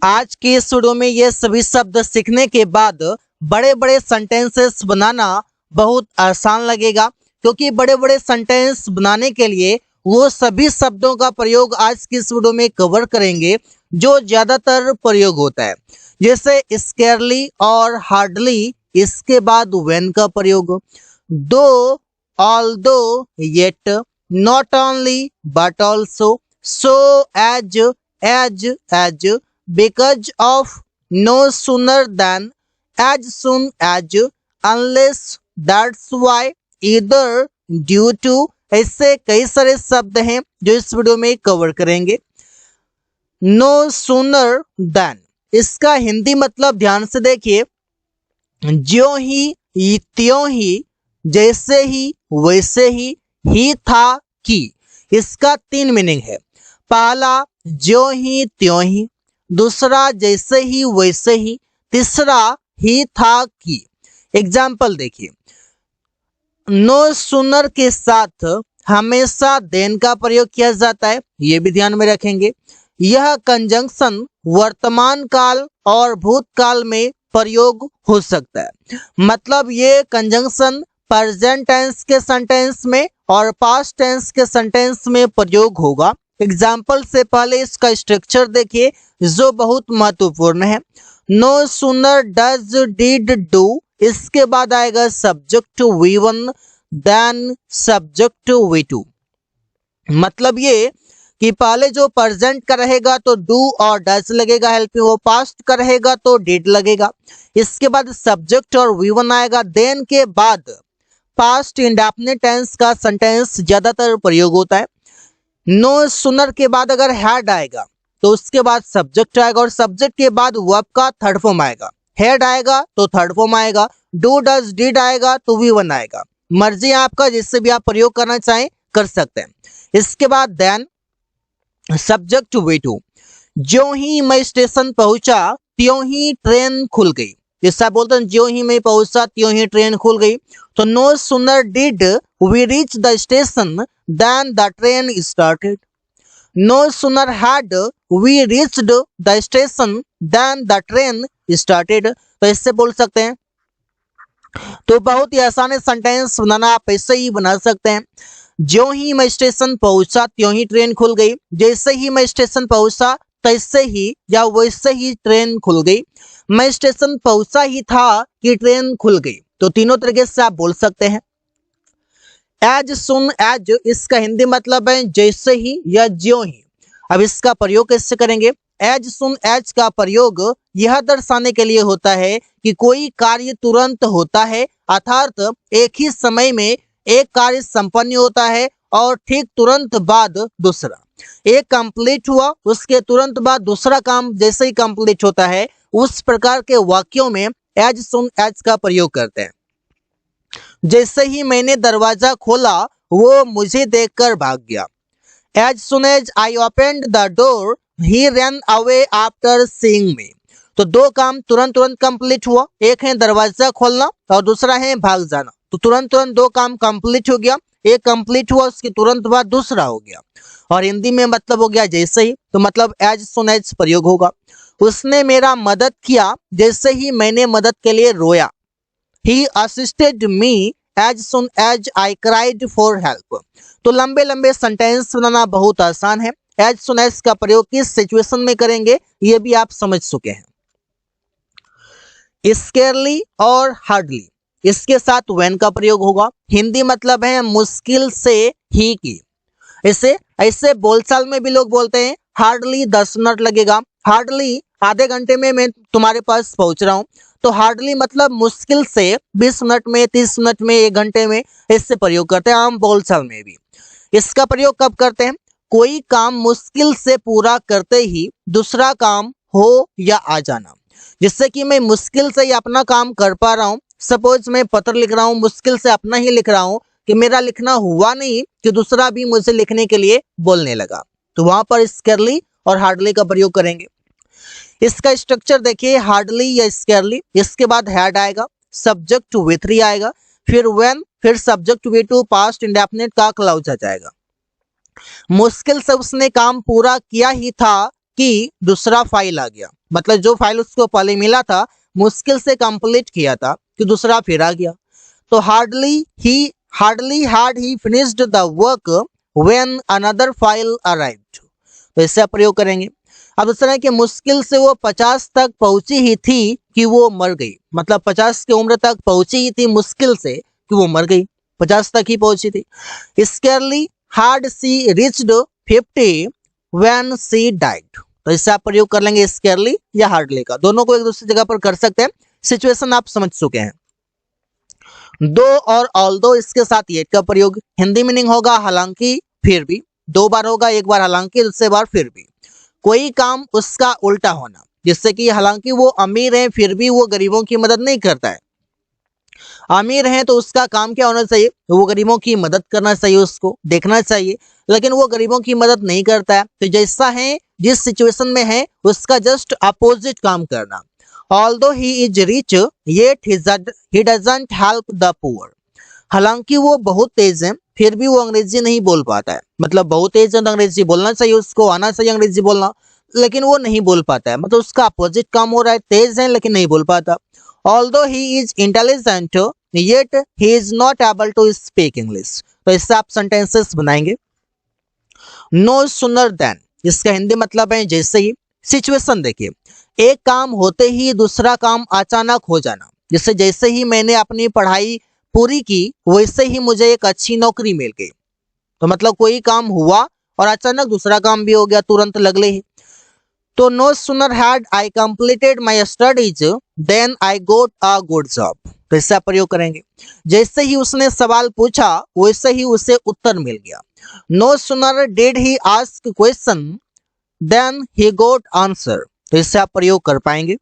आज के इस वीडियो में ये सभी शब्द सीखने के बाद बड़े बड़े सेंटेंसेस बनाना बहुत आसान लगेगा, क्योंकि बड़े बड़े सेंटेंस बनाने के लिए वो सभी शब्दों का प्रयोग आज की इस वीडियो में कवर करेंगे जो ज्यादातर प्रयोग होता है, जैसे स्केयरली और हार्डली। इसके बाद व्हेन का प्रयोग, though, although, yet, not only but also, so, as, as, because of, no sooner than, as soon as, unless, that's why, either, due to। ऐसे कई सारे शब्द हैं जो इस वीडियो में कवर करेंगे। नो सूनर देन, इसका हिंदी मतलब ध्यान से देखिए, ज्यों ही, त्यों ही, जैसे ही, वैसे ही था कि। इसका 3 मीनिंग है। पहला ज्यों ही त्यों ही, दूसरा जैसे ही वैसे ही, तीसरा ही था कि। एग्जाम्पल देखिए, नो सूनर के साथ हमेशा देन का प्रयोग किया जाता है, ये भी ध्यान में रखेंगे। यह कंजंक्शन वर्तमान काल और भूतकाल में प्रयोग हो सकता है, मतलब ये कंजंक्शन प्रेजेंट टेंस के सेंटेंस में और पास्ट टेंस के सेंटेंस में प्रयोग होगा। एग्जाम्पल से पहले इसका स्ट्रक्चर देखिए जो बहुत महत्वपूर्ण है। No sooner does did do, इसके बाद आएगा subject V1 then subject V2। मतलब ये कि पहले जो प्रेजेंट का रहेगा तो डू और डज लगेगा हेल्पिंग, वो पास्ट का रहेगा तो डिड लगेगा। इसके बाद सब्जेक्ट और V1 आएगा, देन के बाद पास्ट इंडेफिनिट टेंस का सेंटेंस ज्यादातर प्रयोग होता है। नो सूनर के बाद अगर हैड आएगा तो उसके बाद सब्जेक्ट आएगा, और सब्जेक्ट के बाद वर्ब का थर्ड फॉर्म आएगा। हैड आएगा तो थर्ड फॉर्म आएगा, डू डज डिड आएगा तो V1 आएगा। मर्जी आपका, जिससे भी आप प्रयोग करना चाहें कर सकते हैं। इसके बाद देन सब्जेक्ट V2, ज्यों ही मैं स्टेशन पहुंचा त्यों ही ट्रेन खुल गई। जैसा बोलते हैं ज्यों ही मैं पहुंचा त्यों ही ट्रेन खुल गई। तो no sooner did we reach the station then the train started. No sooner had we reached the station then the train started. तो इससे बोल सकते हैं। तो बहुत ही आसान है सेंटेंस बनाना, आप ऐसे ही बना सकते हैं। ज्यों ही मैं स्टेशन पहुंचा त्यों ही ट्रेन खुल गई, जैसे ही मैं स्टेशन पहुंचा तैसे ही या वैसे ही ट्रेन खुल गई, मैं स्टेशन पहुंचा ही था कि ट्रेन खुल गई। तो तीनों तरीके से आप बोल सकते हैं। एज सुन एज, इसका हिंदी मतलब है जैसे ही या ज्यों ही। अब इसका प्रयोग कैसे करेंगे? एज सुन एज का प्रयोग यह दर्शाने के लिए होता है कि कोई कार्य तुरंत होता है, अर्थात एक ही समय में एक कार्य संपन्न होता है और ठीक तुरंत बाद दूसरा। एक कंप्लीट हुआ उसके तुरंत बाद दूसरा काम जैसे ही कंप्लीट होता है, उस प्रकार के वाक्यों में एज सुन एज का प्रयोग करते हैं। जैसे ही मैंने दरवाजा खोला वो मुझे देखकर भाग गया। As soon as I opened the door he run away after seeing me. तो दो काम तुरंत तुरंत कंप्लीट हुआ, एक है दरवाजा खोलना और दूसरा है भाग जाना। तो तुरंत तुरंत दो काम कंप्लीट हो गया, एक कंप्लीट हुआ उसके तुरंत बाद दूसरा हो गया। और हिंदी में मतलब हो गया जैसे ही, तो मतलब एज सुन एज प्रयोग होगा। उसने मेरा मदद किया जैसे ही मैंने मदद के लिए रोया। He assisted me as soon as I cried for help। तो लंबे लंबे सेंटेंस बनाना बहुत आसान है। एज सुन एज का प्रयोग किस सिचुएशन में करेंगे ये भी आप समझ चुके हैं। स्केयरली और हार्डली, इसके साथ व्हेन का प्रयोग होगा। हिंदी मतलब है मुश्किल से ही की। ऐसे बोलचाल में भी लोग बोलते हैं हार्डली 10 मिनट लगेगा, हार्डली आधे घंटे में मैं तुम्हारे पास पहुंच रहा हूं। तो हार्डली मतलब मुश्किल से 20 मिनट में, 30 मिनट में, 1 घंटे में, इससे प्रयोग करते हैं आम बोलचाल में भी। इसका प्रयोग कब करते हैं? कोई काम मुश्किल से पूरा करते ही दूसरा काम हो या आ जाना। जिससे कि मैं मुश्किल से ही अपना काम कर पा रहा हूं। सपोज मैं पत्र लिख रहा हूं, मुश्किल से अपना ही लिख रहा हूं कि मेरा लिखना हुआ नहीं कि दूसरा भी मुझे लिखने के लिए बोलने लगा। तो वहां पर स्केयरली और हार्डली का प्रयोग करेंगे। इसका स्ट्रक्चर देखिए, हार्डली या स्केयरली, इसके बाद हैड आएगा, सब्जेक्ट V3 आएगा, फिर व्हेन, फिर सब्जेक्ट V2 पास्ट इंडेफिनिट का क्लाउज आ जाएगा। मुश्किल से उसने काम पूरा किया ही था कि दूसरा फाइल आ गया, मतलब जो फाइल उसको पहले मिला था मुश्किल से कंप्लीट किया था कि दूसरा फिर आ गया। तो hardly had he finished the work when another file arrived. तो इससे प्रयोग करेंगे। अब दूसरा है कि मुश्किल से वो 50 तक पहुंची ही थी कि वो मर गई, मतलब 50 की उम्र तक पहुंची ही थी मुश्किल से कि वो मर गई, 50 तक ही पहुंची थी। Scarcely had she reached 50 when she died. तो इससे आप प्रयोग कर लेंगे स्केरली या हार्डली का, दोनों को एक दूसरी जगह पर कर सकते हैं। सिचुएशन आप समझ चुके हैं। दो और ऑल्दो इसके साथ येट का प्रयोग, हिंदी मीनिंग होगा हालांकि फिर भी, दो बार होगा, एक बार हालांकि दूसरे बार फिर भी। कोई काम उसका उल्टा होना, जिससे कि हालांकि वो अमीर है फिर भी वो गरीबों की मदद नहीं करता है। अमीर है तो उसका काम क्या होना चाहिए, वो गरीबों की मदद करना चाहिए, उसको देखना चाहिए, लेकिन वो गरीबों की मदद नहीं करता है। तो जैसा है जिस सिचुएशन में है उसका जस्ट अपोजिट काम करना। Although he is rich, yet he doesn't help the poor. हालांकि वो बहुत तेज है फिर भी वो अंग्रेजी नहीं बोल पाता है, मतलब बहुत तेज है तो अंग्रेजी बोलना चाहिए, उसको आना चाहिए अंग्रेजी बोलना, लेकिन वो नहीं बोल पाता है, मतलब उसका अपोजिट काम हो रहा है, तेज है लेकिन नहीं बोल पाता। Although he is intelligent, yet he is not able to speak English. तो इससे आप सेंटेंसेस बनाएंगे। No sooner than, इसका हिंदी मतलब है जैसे ही। सिचुएशन देखिए, एक काम होते ही दूसरा काम अचानक हो जाना, जिससे जैसे ही मैंने अपनी पढ़ाई पूरी की वैसे ही मुझे एक अच्छी नौकरी मिल गई। तो मतलब कोई काम हुआ और अचानक दूसरा काम भी हो गया तुरंत लगले ही। तो no sooner had I completed my studies then I got a good job. तो इससे प्रयोग करेंगे, जैसे ही उसने सवाल पूछा वैसे ही उसे उत्तर मिल गया। No sooner did he ask question then he got answer. तो इससे आप प्रयोग कर पाएंगे।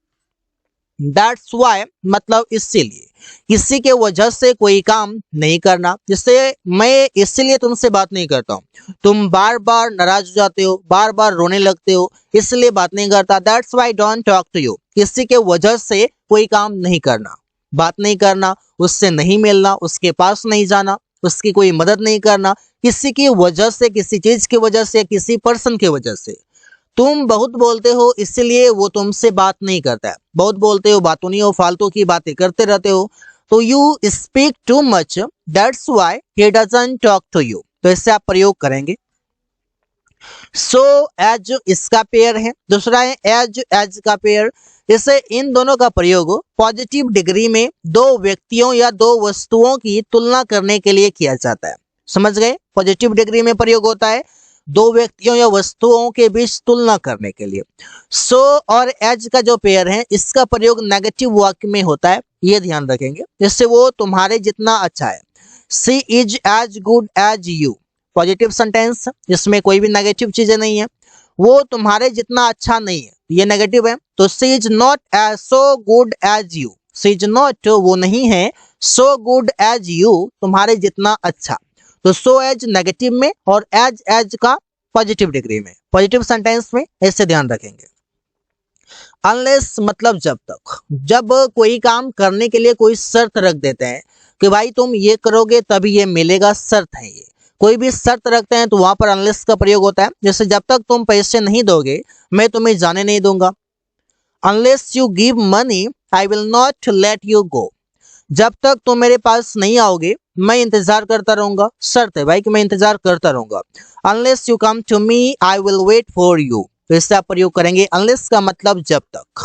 दैट्स वाई मतलब इसीलिए, किसी के वजह से कोई काम नहीं करना, जिससे मैं इसीलिए तुमसे बात नहीं करता हूँ, तुम बार बार नाराज हो जाते हो, बार बार रोने लगते हो, इसलिए बात नहीं करता। That's why don't talk to you, किसी के वजह से कोई काम नहीं करना, बात नहीं करना, उससे नहीं मिलना, उसके पास नहीं जाना, उसकी कोई मदद नहीं करना, किसी की वजह से, किसी चीज की वजह से, किसी पर्सन की वजह से। तुम बहुत बोलते हो इसलिए वो तुमसे बात नहीं करता है, बहुत बोलते हो, बातों नहीं हो, फालतू की बातें करते रहते हो, तो you speak too much, that's why he doesn't talk to you. तो इससे आप प्रयोग करेंगे। सो एज इसका पेयर है, दूसरा है एज का पेयर। इसे इन दोनों का प्रयोग पॉजिटिव डिग्री में दो व्यक्तियों या दो वस्तुओं की तुलना करने के लिए किया जाता है। समझ गए, पॉजिटिव डिग्री में प्रयोग होता है दो व्यक्तियों या वस्तुओं के बीच तुलना करने के लिए। सो और एज का जो पेयर है इसका प्रयोग नेगेटिव वाक्य में होता है, ये ध्यान रखेंगे, जिससे वो तुम्हारे जितना अच्छा है। She is as good as you, positive sentence, इसमें कोई भी नेगेटिव चीजें नहीं है। वो तुम्हारे जितना अच्छा नहीं है, ये नेगेटिव है। तो she is not as so good as you, she is not वो नहीं है, सो गुड एज यू तुम्हारे जितना अच्छा। तो सो एज नेगेटिव में और एज का पॉजिटिव डिग्री में, पॉजिटिव सेंटेंस में ऐसे ध्यान रखेंगे। अनलेस मतलब जब तक, जब कोई काम करने के लिए कोई शर्त रख देते हैं कि भाई तुम ये करोगे तभी ये मिलेगा, शर्त है ये, कोई भी शर्त रखते हैं तो वहां पर अनलेस का प्रयोग होता है। जैसे जब तक तुम पैसे नहीं दोगे मैं तुम्हें जाने नहीं दूंगा। Unless you give money I will not let you go, जब तक तुम मेरे पास नहीं आओगे मैं इंतजार करता रहूंगा, शर्त है भाई कि मैं इंतजार करता रहूंगा। Unless you come to me I will wait for you. तो इससे आप प्रयोग करेंगे अनलेस का मतलब जब तक।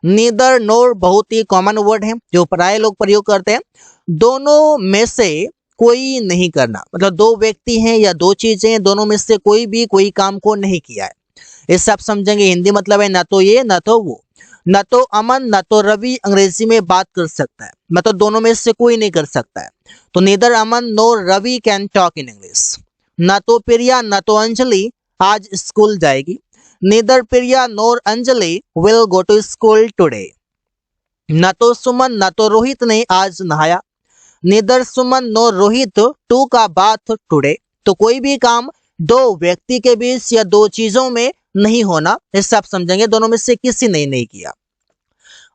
नीदर नोर बहुत ही कॉमन वर्ड है जो प्राय लोग प्रयोग करते हैं। दोनों में से कोई नहीं करना, मतलब दो व्यक्ति हैं या दो चीजें हैं, दोनों में से कोई भी कोई काम को नहीं किया है। इससे आप समझेंगे हिंदी मतलब है ना तो ये ना तो वो, ना तो अमन ना तो रवि अंग्रेजी में बात कर सकता है, मतलब दोनों में से कोई नहीं कर सकता है। तो neither Aman nor Ravi can talk in English. ना तो प्रिया ना तो अंजलि आज स्कूल जाएगी। Neither Priya nor Anjali will go to school today. ना तो सुमन ना तो रोहित ने आज नहाया। Neither Suman nor Rohit took a bath today. तो कोई भी काम दो व्यक्ति के बीच या दो चीजों में नहीं होना, इससे आप समझेंगे दोनों में से किसी ने नहीं किया।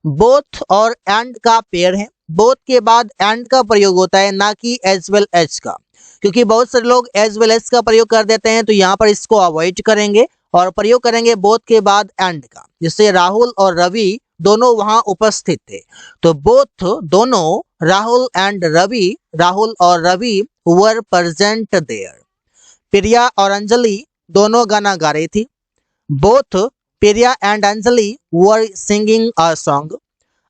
बोथ और एंड का पेयर है, बोथ के बाद एंड का प्रयोग होता है, ना कि एज वेल एज का, क्योंकि बहुत सारे लोग एज वेल एज का प्रयोग कर देते हैं, तो यहाँ पर इसको अवॉइड करेंगे और प्रयोग करेंगे बोथ के बाद एंड का, जिससे राहुल और रवि दोनों वहां उपस्थित थे। तो बोथ दोनों, राहुल एंड रवि, राहुल और Ravi were present there. Priya और अंजलि दोनों गाना गा रही थी। Both Priya and Anjali were singing a song.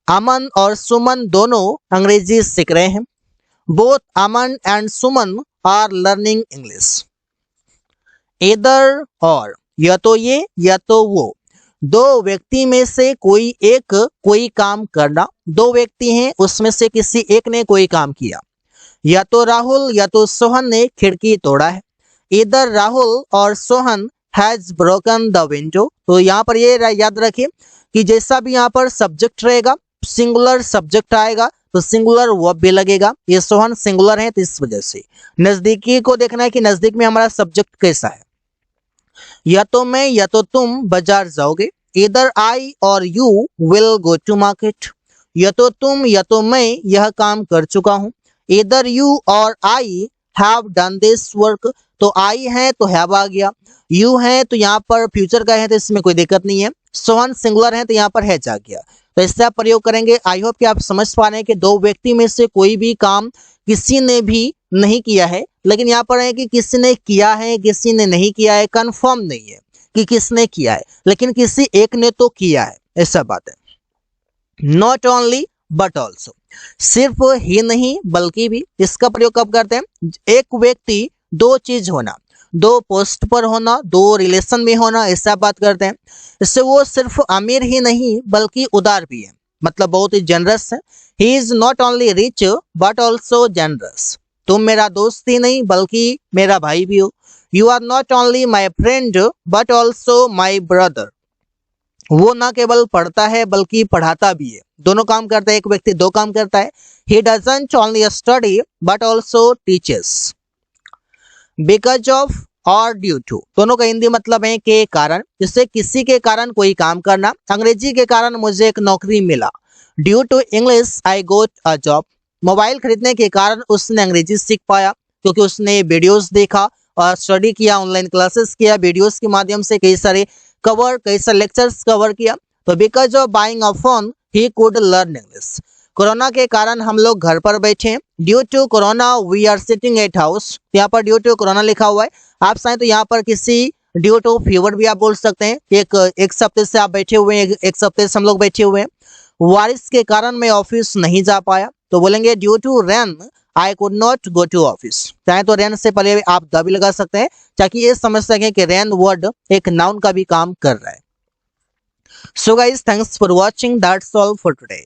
Aman और सुमन दोनों अंग्रेजी सीख रहे हैं। Both Aman and Suman are learning English. इधर और, या तो ये या तो वो, दो व्यक्ति में से कोई एक कोई काम करना। दो व्यक्ति हैं, उसमें से किसी एक ने कोई काम किया। या तो राहुल या तो सोहन ने खिड़की तोड़ा है। इधर राहुल और Sohan has broken the window. तो यहाँ पर ये याद रखिए कि जैसा भी यहाँ पर सब्जेक्ट रहेगा, सिंगुलर सब्जेक्ट आएगा तो सिंगुलर वर्ब भी लगेगा। ये सोहन सिंगुलर है तो इस वजह से नजदीकी को देखना है कि नजदीक में हमारा सब्जेक्ट कैसा है। या तो मैं या तो तुम बाजार जाओगे। Either I or you will go to market. या तो तुम या तो मैं यह काम कर चुका हूं। इधर यू और I have done this work. तो आई है तो हैव आ गया, यू है तो यहाँ पर फ्यूचर का है तो इसमें कोई दिक्कत नहीं है। सोहन सिंगुलर है तो यहाँ पर हैज आ गया। तो इससे आप प्रयोग करेंगे। आई होप कि आप समझ पा रहे हैं कि दो व्यक्ति में से कोई भी काम किसी ने भी नहीं किया है, लेकिन यहाँ पर है कि किसी ने किया है किसी ने नहीं किया है, कंफर्म नहीं है कि किसने किया है, लेकिन किसी एक ने तो किया है, ऐसा बात है। नॉट ओनली बट ऑल्सो, सिर्फ ही नहीं बल्कि भी। इसका प्रयोग कब करते हैं? एक व्यक्ति दो चीज होना, दो पोस्ट पर होना, दो रिलेशन में होना, ऐसा बात करते हैं। इससे वो सिर्फ अमीर ही नहीं बल्कि उदार भी है, मतलब बहुत ही जनरस है। He is not only rich but also generous. तुम मेरा दोस्त ही नहीं बल्कि मेरा भाई भी हो। You are not only my friend but also my brother. वो ना केवल पढ़ता है बल्कि पढ़ाता भी है। दोनों काम करता है, एक व्यक्ति दो काम करता है। He doesn't only study but also teachers. Because of और ड्यू टू, दोनों का हिंदी मतलब है के कारण, जिससे किसी के कारण कोई काम करना। अंग्रेजी के कारण मुझे एक नौकरी मिला। Due to English I got a job. Mobile खरीदने के कारण उसने अंग्रेजी सीख पाया, क्योंकि उसने वीडियोस देखा और स्टडी किया, ऑनलाइन क्लासेस किया, वीडियोस के माध्यम से कई सारे लेक्चर्स कवर किया। तो because of buying a phone he could learn English. Corona के कारण हम लोग घर पर बैठे हैं। Due to corona we are sitting at house. यहाँ पर ड्यू टू कोरोना लिखा हुआ है। आप चाहें तो यहाँ पर किसी ड्यू टू फीवर भी आप बोल सकते हैं। एक हफ्ते से आप बैठे हुए हैं, एक हफ्ते से हम लोग बैठे हुए हैं। बारिश के कारण मैं ऑफिस नहीं जा पाया, तो बोलेंगे due to rain I could not go to office. चाहे तो रेन से पहले आप द भी लगा सकते हैं, ताकि ये समझ सकें कि रेन वर्ड एक नाउन का भी काम कर रहा है। So guys, thanks for watching, that's all for today.